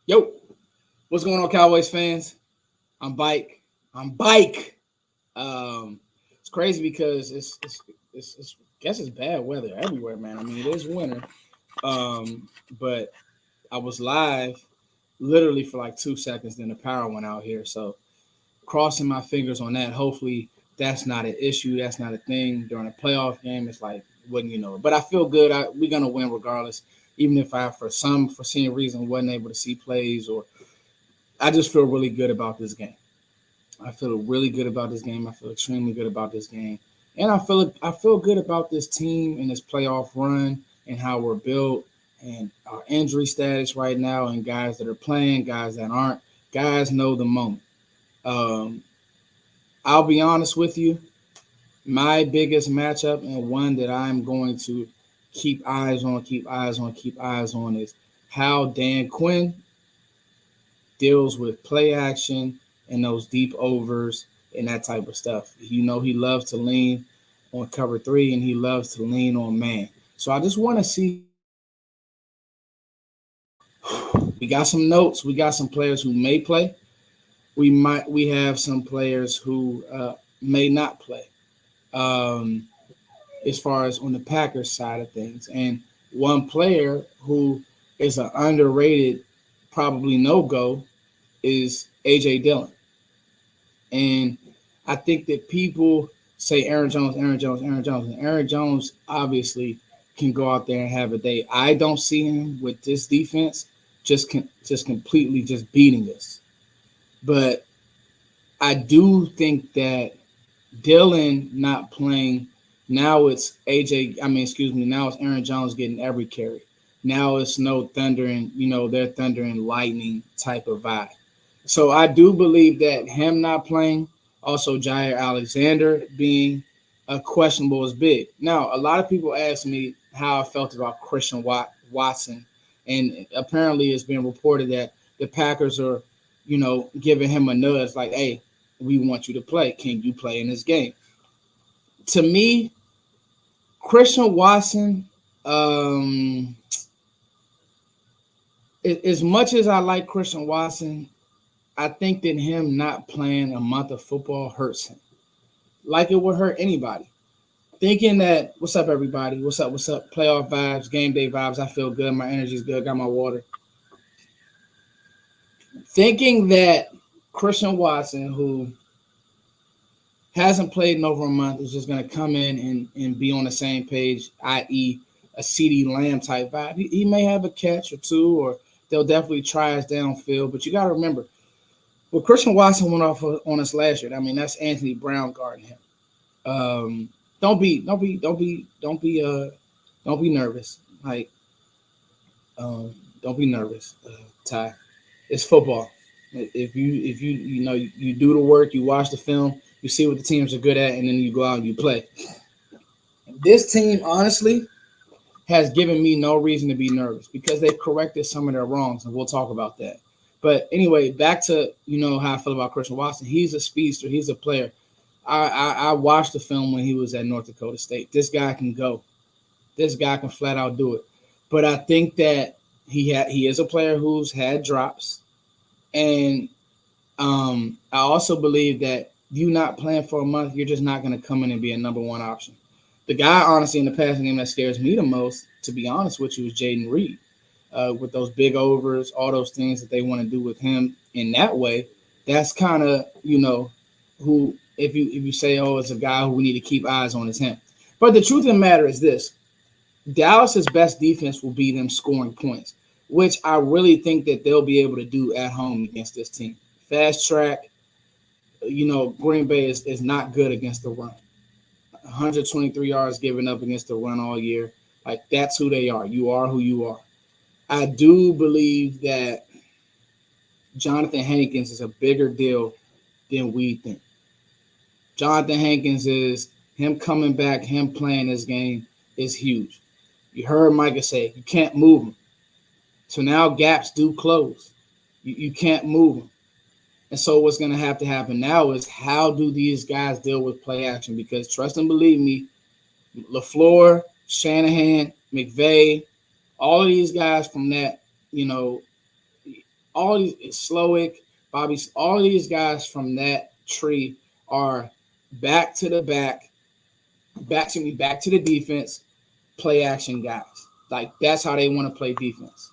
Yo, what's going on, Cowboys fans? I'm Bike. I'm Bike. It's crazy because it's I guess it's bad weather everywhere, man. I mean, it is winter. But I was live literally for like 2 seconds, then the power went out here. So crossing my fingers on that. Hopefully, that's not an issue. That's not a thing during a playoff game. It's like wouldn't you know? But I feel good. We're gonna win regardless. Even if I, for some foreseen reason, wasn't able to see plays or I just feel really good about this game. I feel really good about this game. I feel extremely good about this game, and I feel good about this team and this playoff run and how we're built and our injury status right now and guys that are playing, guys that aren't. Guys know the moment. Um, I'll be honest with you. My biggest matchup and one that I'm going to keep eyes on is how Dan Quinn deals with play action and those deep overs and that type of stuff. You know, he loves to lean on cover three and he loves to lean on man. So I just want to see how he deals with that. We got some notes. We got some players who may play. We have some players who may not play. Um, as far as on the Packers side of things, and one player who is an underrated, probably no go, is AJ Dillon. And I think that people say Aaron Jones, Aaron Jones, Aaron Jones, and Aaron Jones obviously can go out there and have a day. I don't see him with this defense just completely just beating us. But I do think that Dillon not playing now it's AJ. I mean, excuse me. Now it's Aaron Jones getting every carry. Now it's no thunder and they're thunder and lightning type of vibe. So I do believe that him not playing, also Jair Alexander being questionable is big. Now, a lot of people ask me how I felt about Christian Watson, and apparently it's been reported that the Packers are, giving him a nudge like, "Hey, we want you to play. Can you play in this game?" To me, Christian Watson, um, as much as I like Christian Watson, I think that him not playing a month of football hurts him. Like it would hurt anybody. Thinking that, what's up, everybody? What's up? Playoff vibes, game day vibes. I feel good. My energy's good. Got my water. Thinking that Christian Watson, who hasn't played in over a month, is just going to come in and be on the same page, i.e., a CD Lamb type vibe. He may have a catch or two, or they'll definitely try us downfield. But you got to remember, well, Christian Watson went off on us last year. I mean, that's Anthony Brown guarding him. Um, don't be nervous. Like, don't be nervous, Ty. It's football. If you do the work, you watch the film, you see what the teams are good at, and then you go out and you play. This team, honestly, has given me no reason to be nervous because they've corrected some of their wrongs, and we'll talk about that. But anyway, back to how I feel about Christian Watson. He's a speedster. He's a player. I watched the film when he was at North Dakota State. This guy can go. This guy can flat out do it. But I think that he is a player who's had drops, and I also believe that you not playing for a month, you're just not going to come in and be a number one option. The guy, honestly, in the passing game that scares me the most, to be honest with you, is Jaden Reed. With those big overs, all those things that they want to do with him in that way, that's kind of who if you say, oh, it's a guy who we need to keep eyes on, is him. But the truth of the matter is this: Dallas's best defense will be them scoring points, which I really think that they'll be able to do at home against this team. Fast track, Green Bay is not good against the run. 123 yards given up against the run all year. Like, that's who they are. You are who you are. I do believe that Jonathan Hankins is a bigger deal than we think. Jonathan Hankins is him coming back, him playing this game is huge. You heard Micah say you can't move him. So now gaps do close. You can't move them. And so what's going to have to happen now is how do these guys deal with play action? Because trust and believe me, LaFleur, Shanahan, McVay, all of these guys from that, all these Slowick, Bobby, all these guys from that tree are back to the back to the defense, play action guys. Like that's how they want to play defense.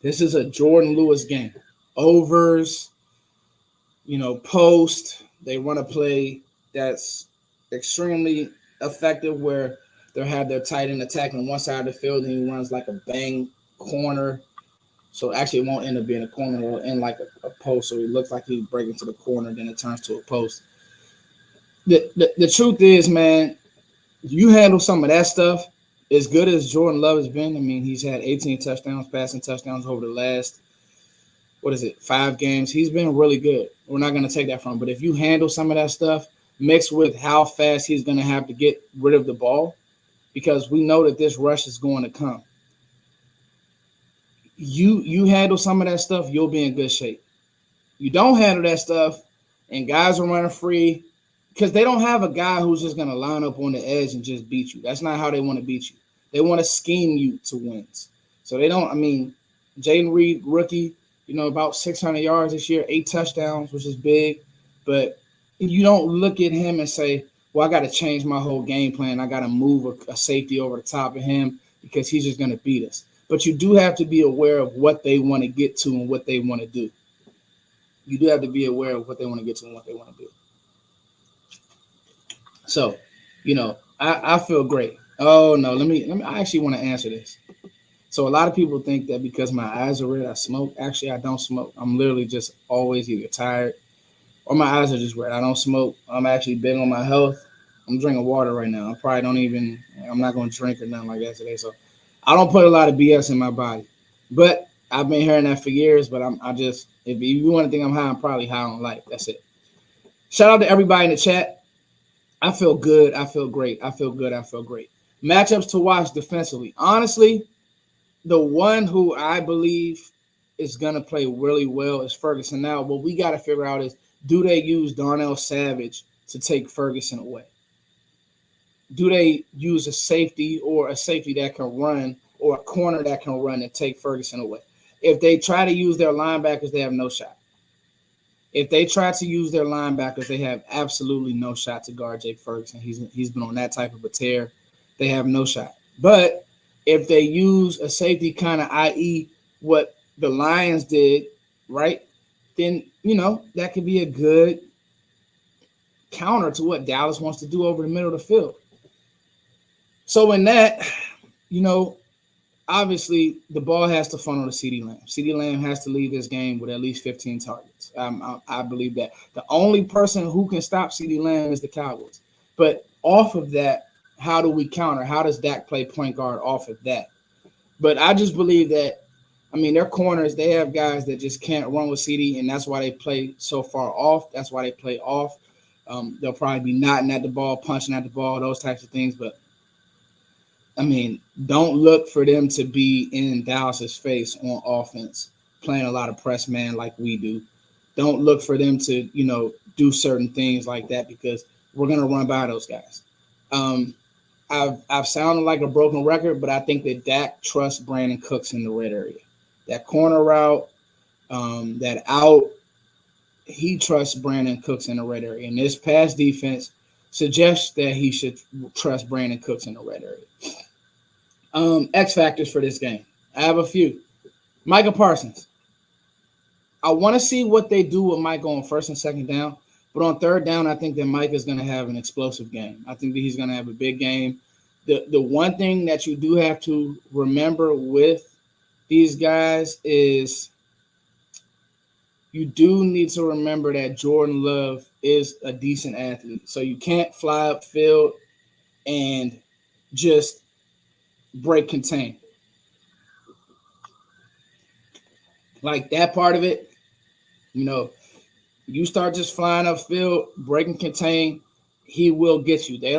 This is a Jordan Lewis game. Overs, post. They run a play that's extremely effective where they'll have their tight end attacking one side of the field and he runs like a bang corner. So actually it won't end up being a corner, it'll end like a post. So it looks like he's breaking to the corner, then it turns to a post. The truth is, man, you handle some of that stuff. As good as Jordan Love has been, I mean, he's had 18 touchdowns, passing touchdowns over the last, 5 games. He's been really good. We're not going to take that from him. But if you handle some of that stuff, mixed with how fast he's going to have to get rid of the ball, because we know that this rush is going to come. You handle some of that stuff, you'll be in good shape. You don't handle that stuff, and guys are running free, because they don't have a guy who's just going to line up on the edge and just beat you. That's not how they want to beat you. They want to scheme you to wins. So they don't, Jaden Reed, rookie, about 600 yards this year, 8 touchdowns, which is big. But you don't look at him and say, well, I got to change my whole game plan. I got to move a safety over the top of him because he's just going to beat us. But you do have to be aware of what they want to get to and what they want to do. You do have to be aware of what they want to get to and what they want to do. So, I feel great. Oh no, let me. I actually want to answer this. So a lot of people think that because my eyes are red, I smoke. Actually, I don't smoke. I'm literally just always either tired or my eyes are just red. I don't smoke. I'm actually big on my health. I'm drinking water right now. I'm not going to drink or nothing like that today. So I don't put a lot of BS in my body. But I've been hearing that for years. But if you want to think I'm high, I'm probably high on life. That's it. Shout out to everybody in the chat. I feel good. I feel great. I feel good. I feel great. Matchups to watch defensively. Honestly, the one who I believe is going to play really well is Ferguson. Now, what we got to figure out is, do they use Darnell Savage to take Ferguson away? Do they use a safety that can run or a corner that can run and take Ferguson away? If they try to use their linebackers, they have no shot. If they try to use their linebackers, they have absolutely no shot to guard Jake Ferguson. He's been on that type of a tear. They have no shot. But if they use a safety kind of, i.e. what the Lions did, right, then, that could be a good counter to what Dallas wants to do over the middle of the field. So in that, obviously the ball has to funnel to CeeDee Lamb. CeeDee Lamb has to leave this game with at least 15 targets. I believe that. The only person who can stop CeeDee Lamb is the Cowboys. But off of that, how do we counter? How does Dak play point guard off of that? But I just believe that, their corners, they have guys that just can't run with CeeDee, and that's why they play so far off. That's why they play off. They'll probably be knotting at the ball, punching at the ball, those types of things. But, don't look for them to be in Dallas's face on offense, playing a lot of press man like we do. Don't look for them to, do certain things like that, because we're going to run by those guys. I've sounded like a broken record, but I think that Dak trusts Brandon Cooks in the red area. That corner route, that out, he trusts Brandon Cooks in the red area. And this pass defense suggests that he should trust Brandon Cooks in the red area. X factors for this game. I have a few. Micah Parsons. I want to see what they do with Mike on first and second down. But on third down, I think that Mike is going to have an explosive game. I think that he's going to have a big game. The one thing that you do have to remember with these guys is you do need to remember that Jordan Love is a decent athlete. So you can't fly upfield and just break contain. Like that part of it, you start just flying upfield, breaking contain, he will get you. They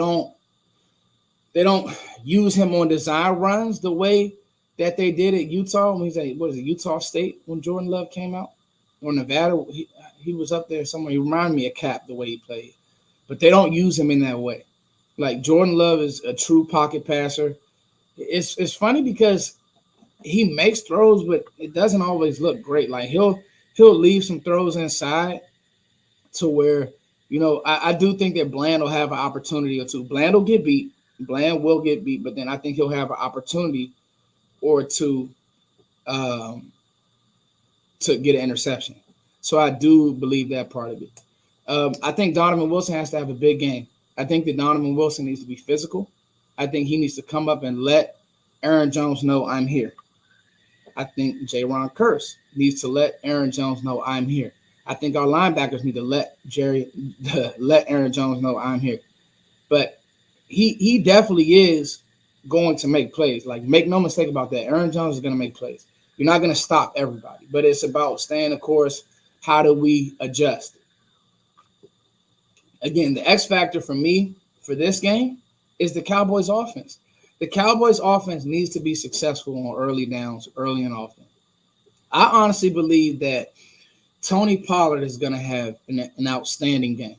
don't use him on design runs the way that they did at Utah when he's at, Utah State when Jordan Love came out? Or Nevada, he was up there somewhere. He reminded me of Cap the way he played. But they don't use him in that way. Like Jordan Love is a true pocket passer. It's funny because he makes throws, but it doesn't always look great. Like he'll leave some throws inside to where, I do think that Bland will have an opportunity or two. Bland will get beat. Bland will get beat, but then I think he'll have an opportunity or two um, to get an interception. So I do believe that part of it. I think Donovan Wilson has to have a big game. I think that Donovan Wilson needs to be physical. I think he needs to come up and let Aaron Jones know I'm here. I think Jaron Curse needs to let Aaron Jones know I'm here. I think our linebackers need to let Aaron Jones know I'm here. But he definitely is going to make plays. Like, make no mistake about that. Aaron Jones is going to make plays. You're not going to stop everybody, but it's about staying the course. How do we adjust? Again, the X factor for me for this game is the Cowboys offense. The Cowboys offense needs to be successful on early downs, early in offense. I honestly believe that Tony Pollard is going to have an outstanding game.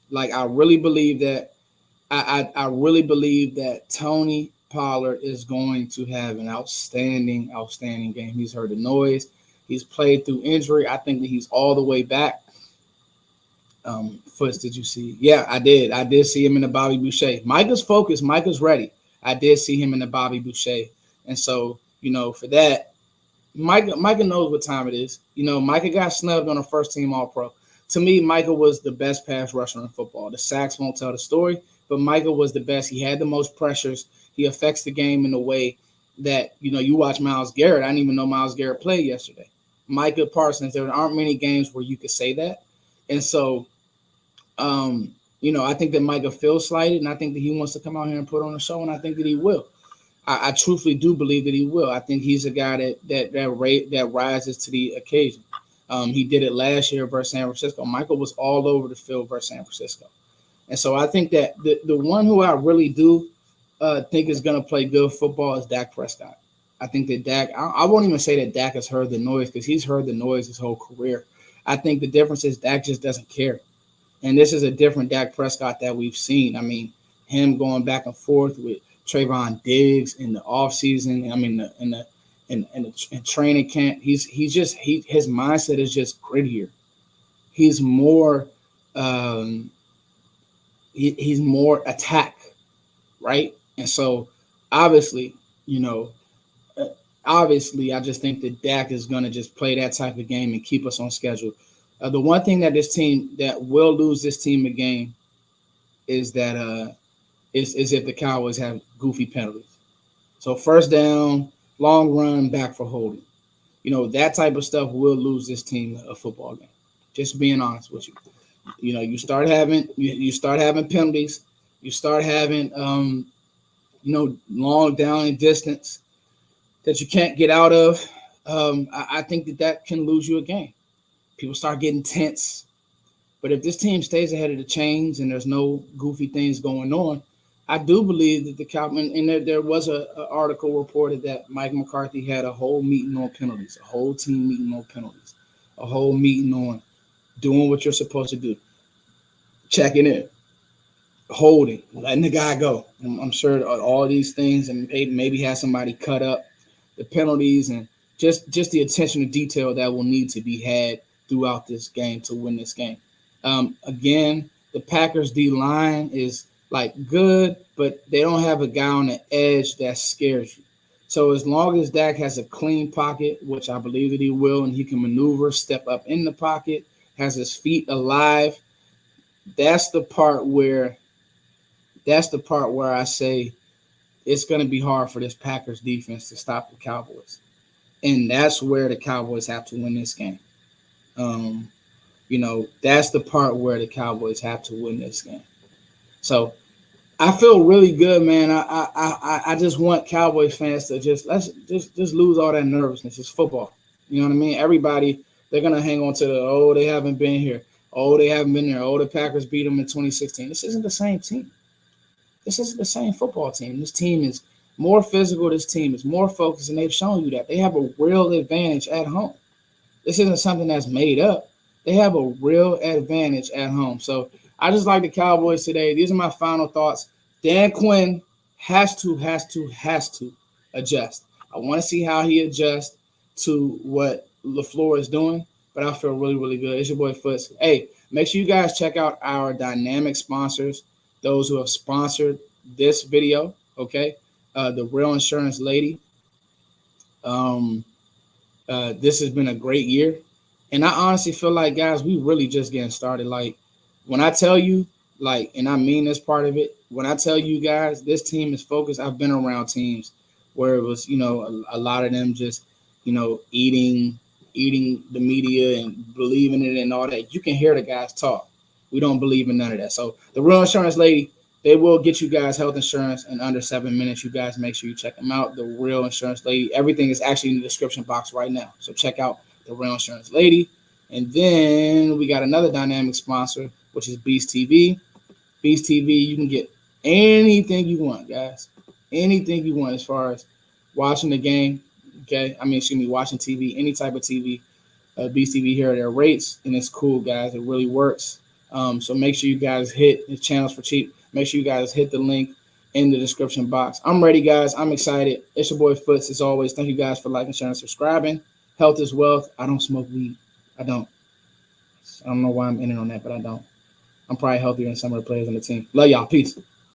Like, I really believe that. I really believe that Tony Pollard is going to have an outstanding game. He's heard the noise. He's played through injury. I think that he's all the way back. Foots, did you see? Yeah, I did. I did see him in the Bobby Boucher. Micah's focused. Micah's ready. I did see him in the Bobby Boucher. And so, for that, Micah knows what time it is. Micah got snubbed on a first-team All-Pro. To me, Micah was the best pass rusher in football. The sacks won't tell the story, but Micah was the best. He had the most pressures. He affects the game in a way that, you watch Myles Garrett. I didn't even know Myles Garrett played yesterday. Micah Parsons, there aren't many games where you could say that. And so, I think that Micah feels slighted, and I think that he wants to come out here and put on a show, and I think that he will. I truthfully do believe that he will. I think he's a guy that rises to the occasion. He did it last year versus San Francisco. Michael was all over the field versus San Francisco. And so I think that the one who I really do think is going to play good football is Dak Prescott. I think that Dak – I won't even say that Dak has heard the noise, because he's heard the noise his whole career. I think the difference is Dak just doesn't care. And this is a different Dak Prescott that we've seen. I mean, him going back and forth with Trayvon Diggs in the offseason. I mean, in training camp, his mindset is just grittier. He's more he's more attack, right? And so obviously, I just think that Dak is going to just play that type of game and keep us on schedule. The one thing that this team that will lose this team a game is that is if the Cowboys have goofy penalties. So first down, long run, back for holding. That type of stuff will lose this team a football game. Just being honest with you. You start having penalties. You start having long down and distance that you can't get out of. I think that can lose you a game. People start getting tense. But if this team stays ahead of the chains and there's no goofy things going on, I do believe that the Cowboys, and there was an article reported that Mike McCarthy had a whole meeting on penalties, a whole team meeting on penalties, a whole meeting on doing what you're supposed to do, checking in, holding, letting the guy go. I'm sure all these things, and maybe have somebody cut up the penalties, and just the attention to detail that will need to be had throughout this game to win this game. Again, the Packers D line is good, but they don't have a guy on the edge that scares you. So as long as Dak has a clean pocket, which I believe that he will, and he can maneuver, step up in the pocket, has his feet alive, that's the part where I say it's going to be hard for this Packers defense to stop the Cowboys. And that's where the Cowboys have to win this game. That's the part where the Cowboys have to win this game. So I feel really good, man. I just want Cowboys fans to just lose all that nervousness. It's football. You know what I mean? Everybody, they're going to hang on to they haven't been here. They haven't been there. The Packers beat them in 2016. This isn't the same team. This isn't the same football team. This team is more physical. This team is more focused, and they've shown you that. They have a real advantage at home. This isn't something that's made up. They have a real advantage at home. So I just like the Cowboys today. These are my final thoughts. Dan Quinn has to adjust. I want to see how he adjusts to what LaFleur is doing, but I feel really, really good. It's your boy Foots. Hey, make sure you guys check out our dynamic sponsors, those who have sponsored this video, okay? The Real Insurance Lady. Um, this has been a great year. And I honestly feel like, guys, we really just getting started. Like, when I tell you, like, and I mean this part of it, when I tell you guys, this team is focused. I've been around teams where it was, a lot of them just, eating the media and believing it and all that. You can hear the guys talk. We don't believe in none of that. So the Real Insurance Lady, they will get you guys health insurance in under 7 minutes. You guys make sure you check them out. The Real Insurance Lady. Everything is actually in the description box right now. So check out the Real Insurance Lady. And then we got another dynamic sponsor, which is Beast TV. Beast TV, you can get anything you want, guys. Anything you want as far as watching the game. Okay. Watching TV, any type of TV. Beast TV here are their rates, and it's cool, guys. It really works. So make sure you guys hit the channels for cheap. Make sure you guys hit the link in the description box. I'm ready, guys. I'm excited. It's your boy Foots, as always. Thank you guys for liking, sharing, and subscribing. Health is wealth. I don't smoke weed. I don't. I don't know why I'm in it on that, but I don't. I'm probably healthier than some of the players on the team. Love y'all. Peace.